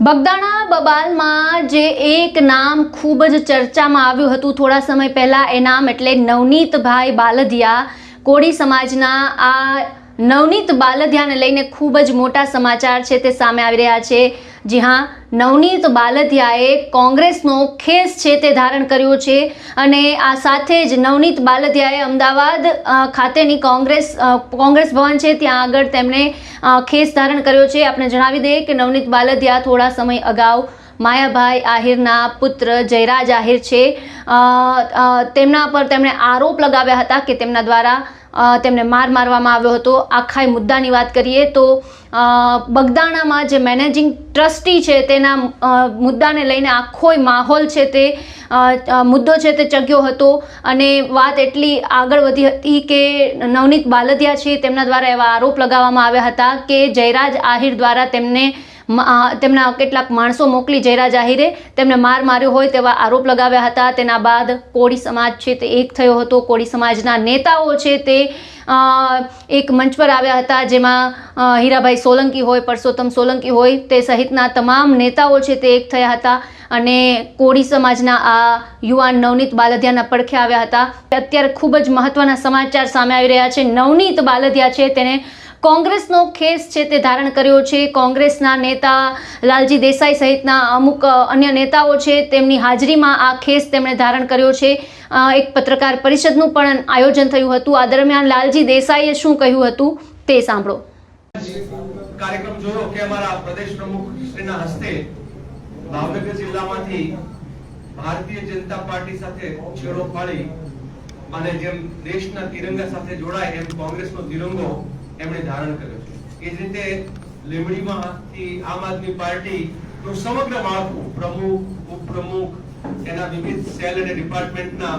બગદાણા બબાલમાં જે એક નામ ખૂબ જ ચર્ચામાં આવ્યું હતું થોડા સમય પહેલાં, એ નામ એટલે નવનીતભાઈ બાલદિયા. કોળી સમાજના આ નવનીત બાલદિયાને લઈને ખૂબ જ મોટા સમાચાર છે તે સામે આવી રહ્યા છે. જી હા, નવનીત બાલદિયાએ કોંગ્રેસનો ખેસ છે તે ધારણ કર્યો છે અને આ સાથે જ નવનીત બાલદિયાએ અમદાવાદ ખાતેની કોંગ્રેસ ભવન છે ત્યાં આગળ તેમણે ખેસ ધારણ કર્યો છે. આપણે જણાવી દઈએ કે નવનીત બાલદિયા થોડા સમય અગાઉ માયાભાઈ આહિરના પુત્ર જયરાજ આહિર છે તેમના પર તેમણે આરોપ લગાવ્યા હતા કે તેમના દ્વારા તેમને મારવામાં આવ્યો હતો. આખા મુદ્દાની વાત કરીએ તો બગદાણામાં જે મેનેજિંગ ટ્રસ્ટી છે તેના મુદ્દાને લઈને આખો માહોલ છે તે મુદ્દો છે તે ચગ્યો હતો અને વાત એટલી આગળ વધી હતી કે નવનીત બાલદિયા છે તેમના દ્વારા એવા આરોપ લગાવવામાં આવ્યા હતા કે જયરાજ આહિર દ્વારા તેમના કેટલાક માણસો મોકલી જયરાજ આહિરે તેમને માર્યો હોય તેવા આરોપ લગાવ્યા હતા. તેના બાદ કોળી સમાજ છે તે એક થયો હતો. કોળી સમાજના નેતાઓ છે તે એક મંચ પર આવ્યા હતા, જેમાં હીરાભાઈ સોલંકી હોય, પરસોત્તમ સોલંકી હોય, તે સહિતના તમામ નેતાઓ છે તે એક થયા હતા અને કોળી સમાજના આ યુવાન નવનીત બાલદિયાના પડખે આવ્યા હતા. અત્યારે ખૂબ જ મહત્વના સમાચાર સામે આવી રહ્યા છે. નવનીત બાલદિયા છે તેને કોંગ્રેસનો ખેસ છે તે ધારણ કર્યો છે. કોંગ્રેસના નેતા લાલજી દેસાઈ સહિતના અમુક અન્ય નેતાઓ છે તેમની હાજરીમાં આ ખેસ તેમણે ધારણ કર્યો છે. એક પત્રકાર પરિષદનું પણ આયોજન થયું હતું. આ દરમિયાન લાલજી દેસાઈએ શું કહ્યું હતું તે સાંભળો. કાર્યક્રમ જોયો કે અમારા પ્રદેશ પ્રમુખ શ્રીના હસ્તે ભાવનગર જિલ્લામાંથી ભારતીય જનતા પાર્ટી સાથે છેડો ફાડી અને જેમ દેશના તિરંગા સાથે જોડાય એમ કોંગ્રેસનો તિરંગો એમણે ધારણ કર્યો છે. એ જ રીતે લીંબડીમાંથી આમ આદમી પાર્ટી નું સમગ્ર માળખું પ્રમુખ, ઉપપ્રમુખ, એના વિવિધ સેલ અને ડિપાર્ટમેન્ટના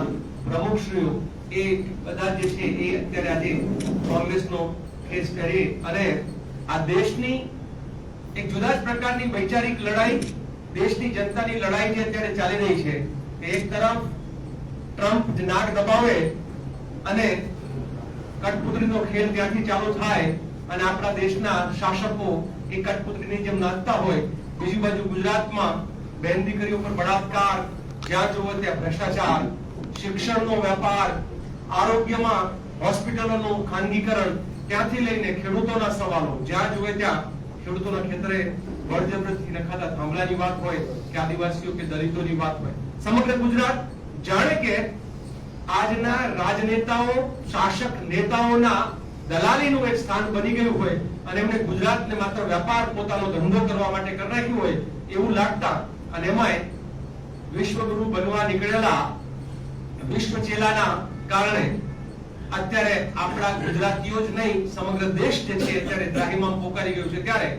પ્રમુખશ્રીઓ એ બધા જે છે એ અત્યારે આજે કોંગ્રેસનો ખેસ પહેરી અને આ દેશની એક જુદા જ પ્રકારની વૈચારિક લડાઈ, દેશની જનતાની લડાઈ જે અત્યારે ચાલી રહી છે. એક તરફ ટ્રમ્પ નાક દબાવે અને કઠપુતળીનો ખેલ ત્યાંથી ચાલુ થાય અને આપણા દેશના શાસકો એ કઠપુતળીની જેમ નાચતા હોય, બીજી બાજુ ગુજરાતમાં બહેન દીકરીઓ પર બળાત્કાર, જ્યાં જુઓ ત્યાં ભ્રષ્ટાચાર, શિક્ષણનો વેપાર, આરોગ્યમાં હોસ્પિટલોનું ખાનગીકરણ, ત્યાંથી લઈને ખેડૂતોના સવાલો, જ્યાં જુએ ત્યાં ખેડૂતોના ખેતરે બળજબરીથી નખાતા થાંભલાની વાત હોય કે આદિવાસીઓ કે દલિતોની વાત હોય, સમગ્ર ગુજરાત જાણે કે આજના રાજનેતાઓ, શાસક નેતાઓના દલાલીનું એક સ્થાન બની ગયું હોય અને એમણે ગુજરાતને માત્ર વેપાર, પોતાનો ધંધો કરવા માટે કરી નાખ્યું હોય એવું લાગતા અને એમાંય વિશ્વગુરુ બનવા નીકળેલા વિશ્વચેલાના કારણે અત્યારે આપણા ગુજરાતીઓ જ નહીં સમગ્ર દેશ જે છે અત્યારે ત્રાહિમામ પોકારી ગયું છે. ત્યારે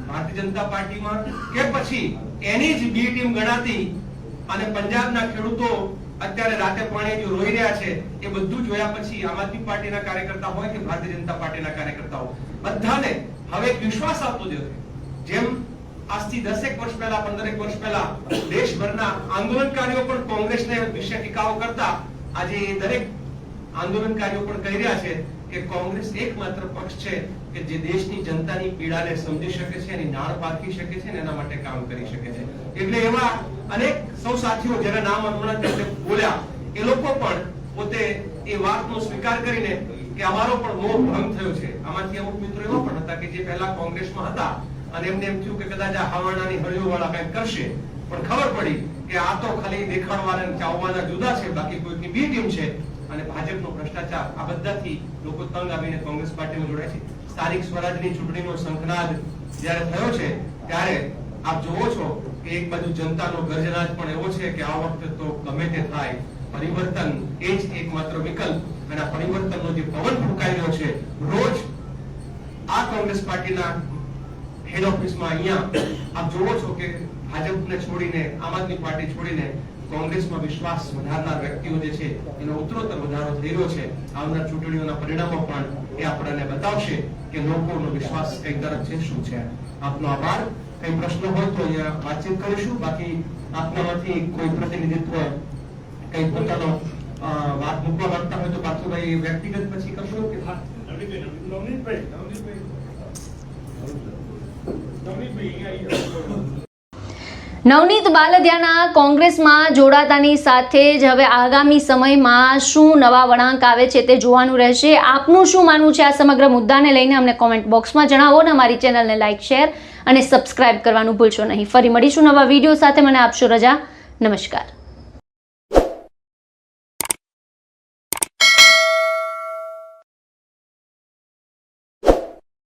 ભારતીય જનતા પાર્ટીમાં કે પછી એની જ બી ટીમ ગણાતી અને પંજાબના ખેડૂતો અત્યારે રાતે પાણી જે રોઈ રહ્યા છે એ બધું જોયા પછી આમ આદમી પાર્ટીના કાર્યકર્તા હોય કે ભારતીય જનતા પાર્ટીના કાર્યકર્તાઓ બધાને હવે એક વિશ્વાસ આવતો થયો છે. જેમ આજથી 10 વર્ષ પહેલા, 15 વર્ષ પહેલા દેશભરના આંદોલનકારીઓ પણ કોંગ્રેસને વિશે ટીકાઓ કરતા, આજે એ દરેક આંદોલનકારીઓ પણ કહી રહ્યા છે કે કોંગ્રેસ એકમાત્ર પક્ષ છે કે જે દેશની જનતાની પીડાને સમજી શકે છે, એની નાળ પારખી શકે છે અને એના માટે કામ કરી શકે છે. એટલે એવા અનેક સૌ સાથીઓ જેના નામ હમણાં તેમને બોલ્યા એ લોકો પણ પોતે એ વાતનો સ્વીકાર કરીને કે અમારો પણ મોહ ભંગ થયો છે. આમાંથી અમુક મિત્રો એવા પણ હતા કે જે પહેલા કોંગ્રેસમાં હતા અને એમને એમ થયું કે કદાચ આ હવાણાની હળીઓવાળા કંઈક કરશે, પણ ખબર પડી કે આ તો ખાલી દેખાડવાના અને ચાવવાના જુદા છે, બાકી કોઈકની બી ટીમ છે અને ભાજપનો ભ્રષ્ટાચાર. આ બધાથી લોકો તંગ આવીને કોંગ્રેસ પાર્ટીમાં જોડાય છે. સ્થાનિક સ્વરાજની ચૂંટણીનો શંખનાદ જ્યારે થયો છે ત્યારે આપ જોવો છો કે એક બાજુ જનતાનો ગર્જનાદ પણ એવો છે કે આ વખતે તો ગમે તે થાય, પરિવર્તન એ જ એકમાત્ર વિકલ્પ. અને આ પરિવર્તનનો જે પવન ફૂંકાઈ રહ્યો છે, રોજ આ કોંગ્રેસ પાર્ટીના હેડ ઓફિસમાં અહીંયા આપ જોવો છો કે ભાજપને છોડીને, આમ આદમી પાર્ટી છોડીને કોંગ્રેસમાં વિશ્વાસ વધારનાર વ્યક્તિઓ જે છે એનો ઉત્તરોત્તર વધારો થઈ રહ્યો છે. આવનાર ચૂંટણીઓના પરિણામો પણ એ આપણને બતાવશે કે લોકોનો વિશ્વાસ કઈ તરફ છે, શું છે. આપનો આભાર. કઈ પ્રશ્ન હોય તો અહીંયા વાતચીત કરીશું. બાકી આપનામાંથી કોઈ પ્રતિનિધિત્વ કઈ પોતાનો વાત મૂકવા માંગતા હોય તો પાર્થુભાઈ વ્યક્તિગત પછી કરશો કે નવનીતભાઈ નવનીત બાલદિયાના કોંગ્રેસમાં જોડાતાની સાથે જ હવે આગામી સમયમાં શું નવા વળાંક આવે છે તે જોવાનું રહેશે. આપનું શું માનવું છે આ સમગ્ર મુદ્દાને લઈને અમને કોમેન્ટ બોક્સમાં જણાવો અને અમારી ચેનલને લાઇક, શેર અને સબસ્ક્રાઇબ કરવાનું ભૂલશો નહીં. ફરી મળીશું નવા વિડીયો સાથે. મને આપશો રજા. નમસ્કાર.